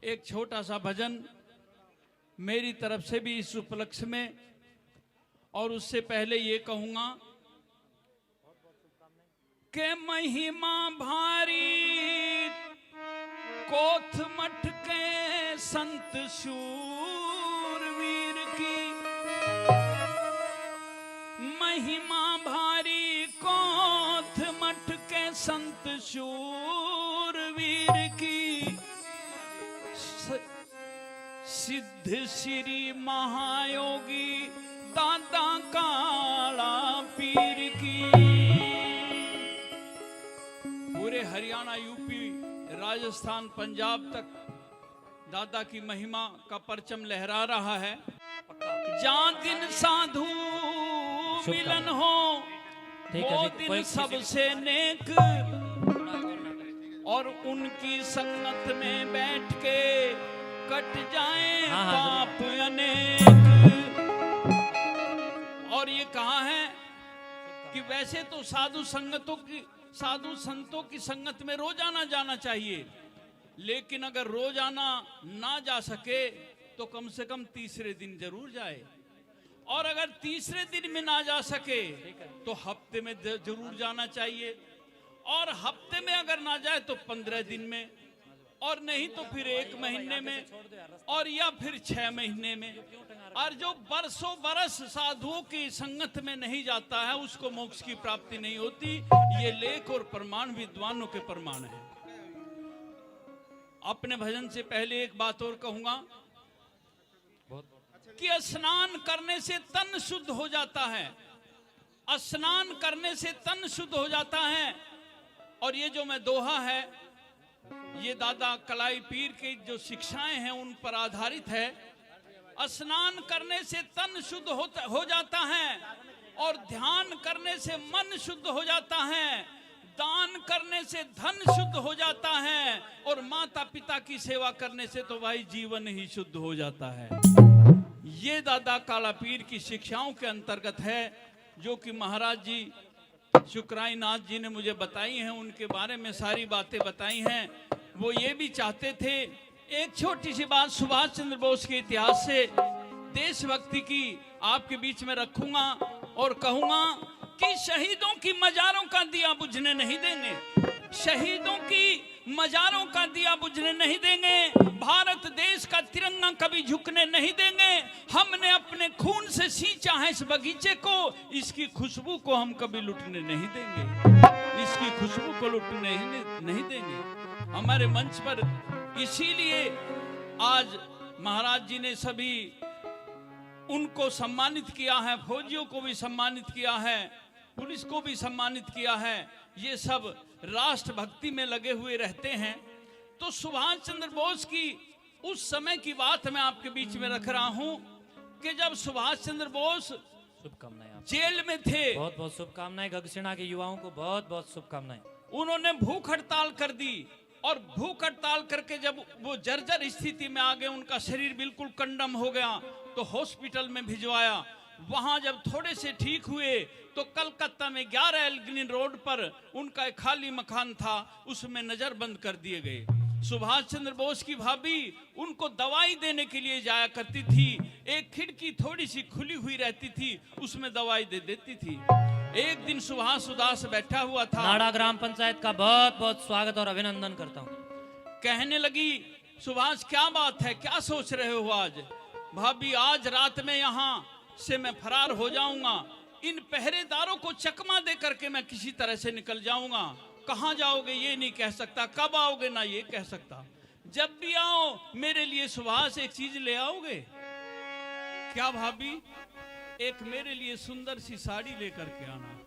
एक छोटा सा भजन मेरी तरफ से भी इस उपलक्ष्य में, और उससे पहले ये कहूंगा कि महिमा भारी कोथ मठ के संत शूरवीर की, महिमा भारी कोथ मठ के संत शूरवीर की, सिद्ध श्री महायोगी दादा काला पीर की। पूरे हरियाणा, यूपी, राजस्थान, पंजाब तक दादा की महिमा का परचम लहरा रहा है। जहाँ दिन साधु मिलन हो वो दिन सबसे नेक, और उनकी संगत में बैठ के कट जाए पाप अनेक। और ये कहा है कि वैसे तो साधु संतों की संगत में रोजाना जाना चाहिए, लेकिन अगर रोजाना ना जा सके तो कम से कम तीसरे दिन जरूर जाए, और अगर तीसरे दिन में ना जा सके तो हफ्ते में जरूर जाना चाहिए, और हफ्ते में अगर ना जाए तो 15 दिन में, और नहीं तो फिर 1 महीने में, और या फिर 6 महीने में। और जो बरसों बरस साधुओं की संगत में नहीं जाता है उसको मोक्ष की प्राप्ति नहीं होती। ये लेख और प्रमाण विद्वानों के प्रमाण है। अपने भजन से पहले एक बात और कहूंगा कि स्नान करने से तन शुद्ध हो जाता है, स्नान करने से तन शुद्ध हो जाता है। और ये जो मैं दोहा है ये दादा कलाई पीर की जो शिक्षाएं हैं उन पर आधारित है। स्नान करने से तन शुद्ध हो जाता है, और ध्यान करने से मन शुद्ध हो जाता है, दान करने से धन शुद्ध हो जाता है, और माता पिता की सेवा करने से तो भाई जीवन ही शुद्ध हो जाता है। ये दादा काला पीर की शिक्षाओं के अंतर्गत है, जो कि महाराज जी शुक्राई नाथ जी ने मुझे बताई हैं, उनके बारे में सारी बातें बताई हैं। वो ये भी चाहते थे, एक छोटी सी बात सुभाष चंद्र बोस के इतिहास से देशभक्ति की आपके बीच में रखूंगा और कहूंगा कि शहीदों की मजारों का दिया बुझने नहीं देंगे, शहीदों की मजारों का दिया बुझने नहीं देंगे, भारत देश का तिरंगा कभी झुकने नहीं देंगे। हमने अपने खून से सींचा है इस बगीचे को, इसकी खुशबू को हम कभी लुटने नहीं देंगे, इसकी खुशबू को लुटने नहीं देंगे। हमारे मंच पर इसीलिए आज महाराज जी ने सभी उनको सम्मानित किया है, फौजियों को भी सम्मानित किया है, पुलिस को भी सम्मानित किया है। ये सब राष्ट्रभक्ति में लगे हुए रहते हैं। तो सुभाष चंद्र बोस की उस समय की बात मैं आपके बीच में रख रहा हूं कि जब सुभाष चंद्र बोस शुभकामनाएं जेल में थे, बहुत बहुत शुभकामनाएं, गगसेना के युवाओं को बहुत बहुत शुभकामनाएं। उन्होंने भूख हड़ताल कर दी, और भूख हड़ताल करके जब वो जर्जर स्थिति में आ गए, उनका शरीर बिल्कुल कंडम हो गया, तो हॉस्पिटल में भिजवाया। वहां जब थोड़े से ठीक हुए तो कलकत्ता में 11 एल्गिन रोड पर उनका एक खाली मकान था, उसमें नजरबंद कर दिए गए। सुभाष चंद्र बोस की भाभी उनको दवाई देने के लिए जाया करती थी, एक खिड़की थोड़ी सी खुली हुई रहती थी, उसमें दवाई दे देती थी। एक दिन सुभाष उदास बैठा हुआ था, नाड़ा ग्राम पंचायत का बहुत बहुत स्वागत और अभिनंदन करता हूँ। कहने लगी, सुभाष क्या बात है, क्या सोच रहे हो आज? भाभी आज रात में यहाँ से मैं फरार हो जाऊंगा, इन पहरेदारों को चकमा दे करके मैं किसी तरह से निकल जाऊंगा। कहाँ जाओगे ये नहीं कह सकता, कब आओगे ना ये कह सकता, जब भी आओ मेरे लिए सुभाष एक चीज ले आओगे क्या? भाभी एक मेरे लिए सुंदर सी साड़ी लेकर के आना।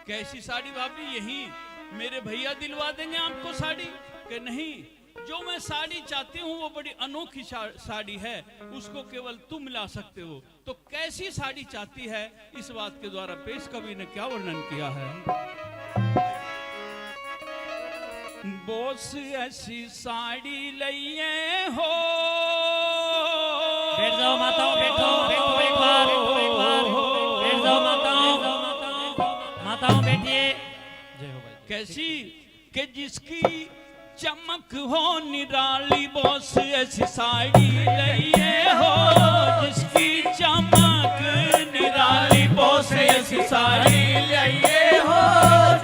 कैसी साड़ी भाभी? यही मेरे भैया दिलवा देंगे आपको साड़ी? कि नहीं, जो मैं साड़ी चाहती हूँ वो बड़ी अनोखी साड़ी है, उसको केवल तुम ला सकते हो। तो कैसी साड़ी चाहती है, इस बात के द्वारा पेश कवि ने क्या वर्णन किया है। बोस ऐसी साड़ी लइए हो, बैठ जाओ माताओं, बैठो एक बार बैठ जाओ माताओं, माताओं बैठिए। जय हो भाई। कैसी कि जिसकी चमक हो निराली बोस ऐसी साड़ी लइए हो जिसकी चमक निराली बोस ऐसी साड़ी लइए हो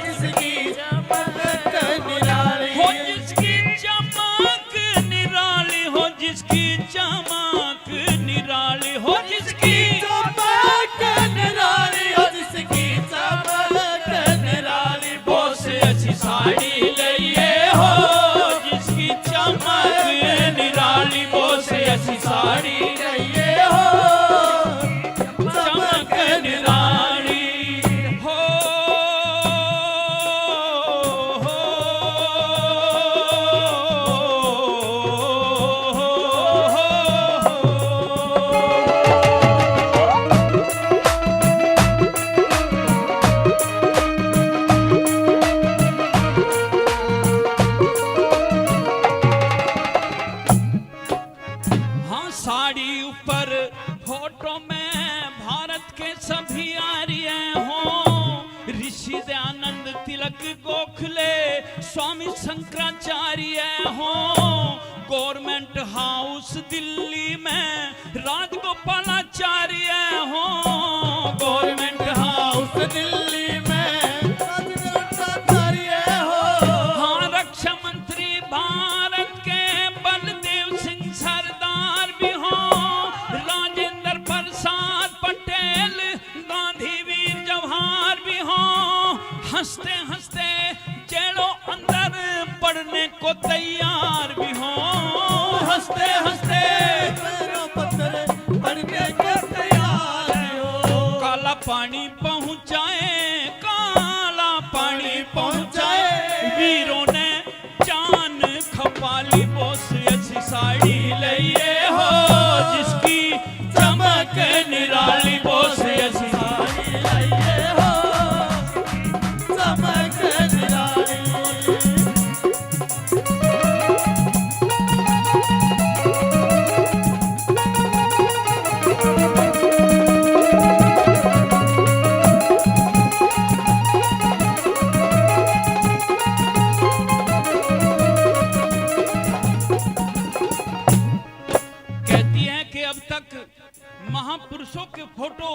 जिसकी चमक निराली हो जिसकी चमक निराली हो जिसकी चमक निराली हो जिसकी चमक निराली हो जिसकी चमक निराली बोस ऐसी साड़ी लइए हो जिसकी चमक निराली बोस ऐसी साड़ी लइए हो चमक निराली हो हाँ साड़ी ऊपर फोटो में भारत के सभी आर्य हों ऋषि दयानंद तिलक गोखले स्वामी शंकराचार्य हों गवर्नमेंट हाउस दिल्ली में राजगोपालाचार्य हों गवर्नमेंट हाउस उस दिल्ली में राजगोपालाचार्य हो हाँ रक्षा मंत्री भारत के बलदेव सिंह सरदार भी हो राजेंद्र प्रसाद पटेल गांधी वीर जवाहर भी हो हंसते हंसते जेलों अंदर पढ़ने को तैयार भी हो हंसते हंसते पैरों पत्थर पढ़ने को तैयार हो काला पानी पहुंचाए काला पानी पहुंचाए वीरों ने जान खपाली बोस ऐसी साड़ी लइए हो जिसकी चमक निराली बोस ऐसी साड़ी लइए हो चमक निराली कहती है कि अब तक महापुरुषों के फोटो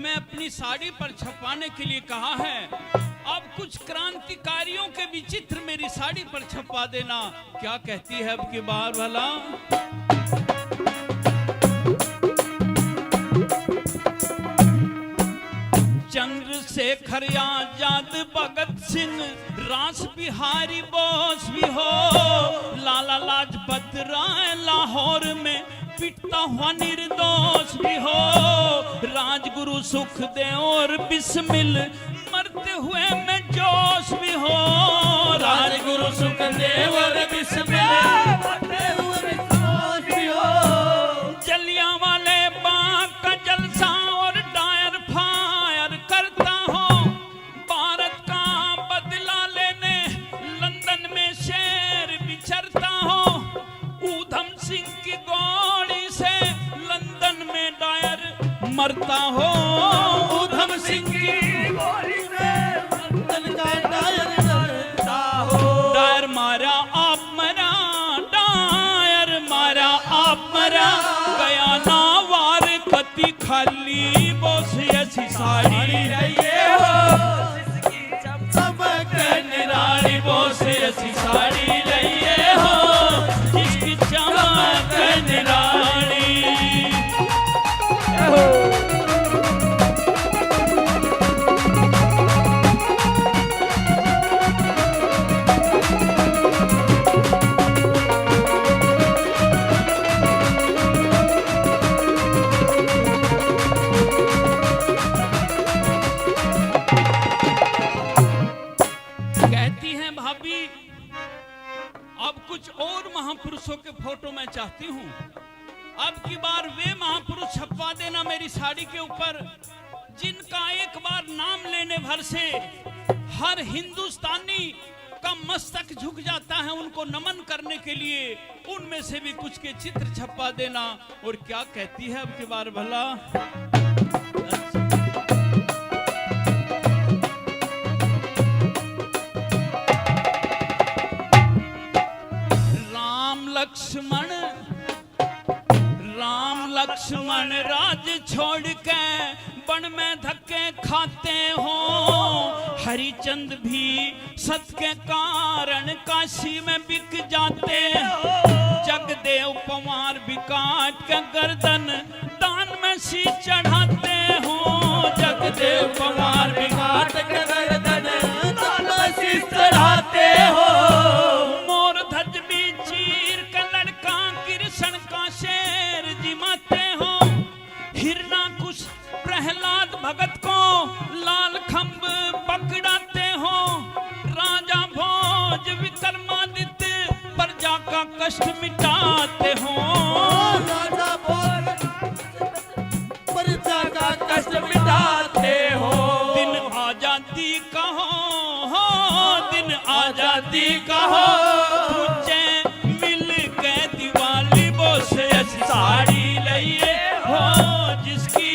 मैं अपनी साड़ी पर छपाने के लिए कहा है अब कुछ क्रांतिकारियों के भी चित्र मेरी साड़ी पर छपवा देना क्या कहती है अब की बार भला चंद्रशेखर आजाद भगत सिंह रास बिहारी बोस भी हो लाला लाजपत राय लाहौर में पिटता हुआ निर्दोष भी हो राजगुरु सुखदेव और बिस्मिल मरते हुए में जोश भी हो राजगुरु सुखदेव और बिस्मिल मरते हुए विश्वास भी हो जलियांवाले बाग का जलसा और डायर फायर करता हो भारत का बदला लेने लंदन में शेर बिछरता हो ऊधम सिंह की गोली से लंदन में डायर मरता हो ऊधम सिंह की गोली से लंदन का डायर मरता हो डायर मारा आप मरा डायर मारा आप मरा गया ना वार कति खाली बोस ऐसी साड़ी लइए हो जिसकी चमक निराली बोस ऐसी साड़ी लइए हो जिसकी चमक निराली कहती हैं भाभी अब कुछ और महापुरुषों के फोटो मैं चाहती हूँ अब की बार वे महापुरुष छपवा देना मेरी साड़ी के ऊपर जिनका एक बार नाम लेने भर से हर हिंदुस्तानी का मस्तक झुक जाता है उनको नमन करने के लिए उनमें से भी कुछ के चित्र छपवा देना और क्या कहती है अब की बार भला लक्ष्मण राम लक्ष्मण राज छोड़ के वन में धक्के खाते हो। हरिचंद भी सत के कारण काशी में बिक जाते हो। जगदेव पवार भी काट के गर्दन दान में सी चढ़ाते हो। जगदेव पवार भी काट के गर्दन दान में सी चढ़ाते हो। मोर ध्वज भी चीर के लड़का कृष्ण का शेर जिमाते हो। हिरणाकुश प्रहलाद भगत को लाल खंभ पकड़ाते हो। राजा भोज विक्रमादित्य प्रजा का कष्ट मिटाते हो। राजा भोज प्रजा का कष्ट मिटाते हो। दिन आजादी का हो, दिन आजादी का हो। तुझे मिल के दिवाली बोस साड़ी लइए हो। जिसकी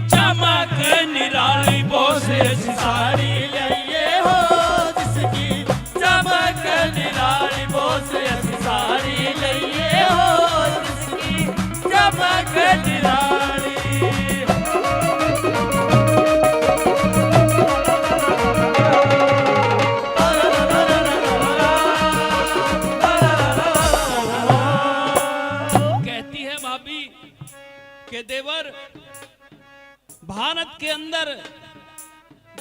चमक निराली बोस साड़ी लइए हो। जिसकी चमक निराली बोस साड़ी लइए हो। जिसकी चमक निराली। कहती है भाभी के देवर, भारत के अंदर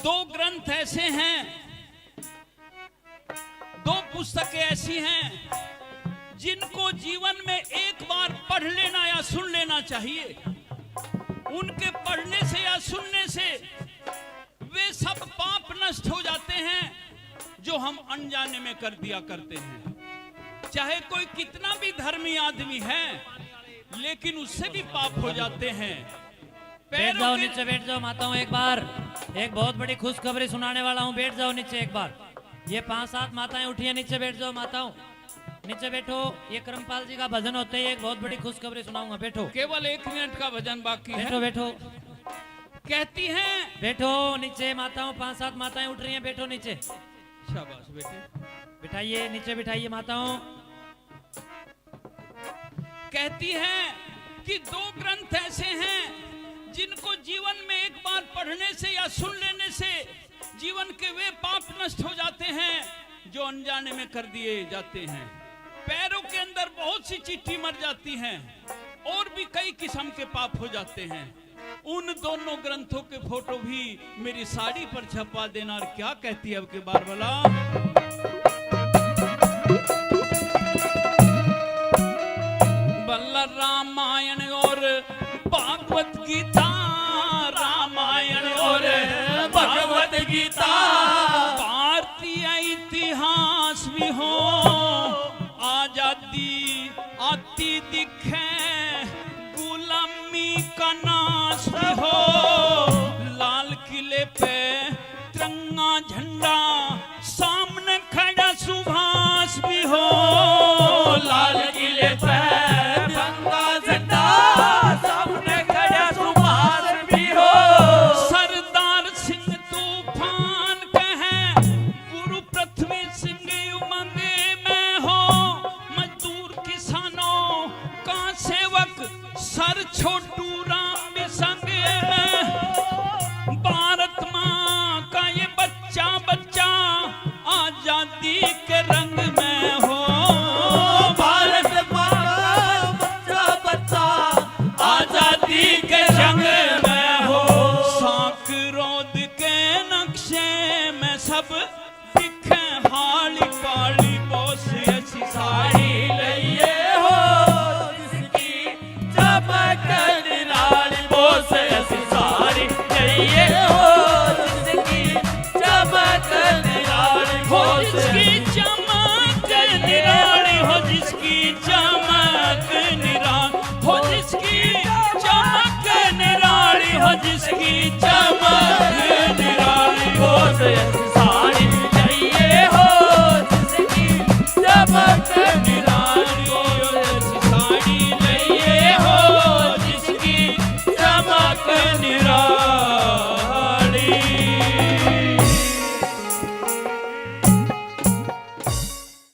दो ग्रंथ ऐसे हैं, दो पुस्तकें ऐसी हैं जिनको जीवन में एक बार पढ़ लेना या सुन लेना चाहिए। उनके पढ़ने से या सुनने से वे सब पाप नष्ट हो जाते हैं जो हम अनजाने में कर दिया करते हैं। चाहे कोई कितना भी धर्मी आदमी है, लेकिन उससे भी पाप हो जाते हैं। बैठ जाओ नीचे, बैठ जाओ माताओं। एक बार एक बहुत बड़ी खुशखबरी सुनाने वाला हूँ। बैठ जाओ नीचे एक बार। ये 5-7 माताएं उठी हैं, नीचे बैठ जाओ माताओं, नीचे बैठो। ये करमपाल जी का भजन होते ही एक बहुत बड़ी खुशखबरी सुनाऊंगा। बैठो, केवल 1 मिनट का भजन बाकी है। बैठो बैठो कहती हैं, बैठो नीचे माताओं। 5-7 माताएं उठ रही हैं, बैठो नीचे। शाबाश बेटे, बिठाइए नीचे, बिठाइए माताओं। कहती हैं कि दो ग्रंथ ऐसे हैं जिनको जीवन में एक बार पढ़ने से या सुन लेने से जीवन के वे पाप नष्ट हो जाते हैं जो अनजाने में कर दिए जाते हैं। पैरों के अंदर बहुत सी चिट्ठी मर जाती हैं और भी कई किस्म के पाप हो जाते हैं। उन दोनों ग्रंथों के फोटो भी मेरी साड़ी पर छपवा देना। और क्या कहती है अब के बार वाला, बल्ला रामायण और भागवत गीता, रामायण और भगवत गीता। भारतीय इतिहास भी हो, आजादी आती दिखे, गुलामी का नाश भी हो। लाल किले पे तिरंगा झंडा, सामने खड़ा सुभाष भी हो। लाल किले पे तिरंगा झंडा, सामने खड़ा सुभाष भी हो। सरदार सिंह तूफान कहे, गुरु पृथ्वी सिंह उमंग में हो। मजदूर किसानों का सेवक सर छोटू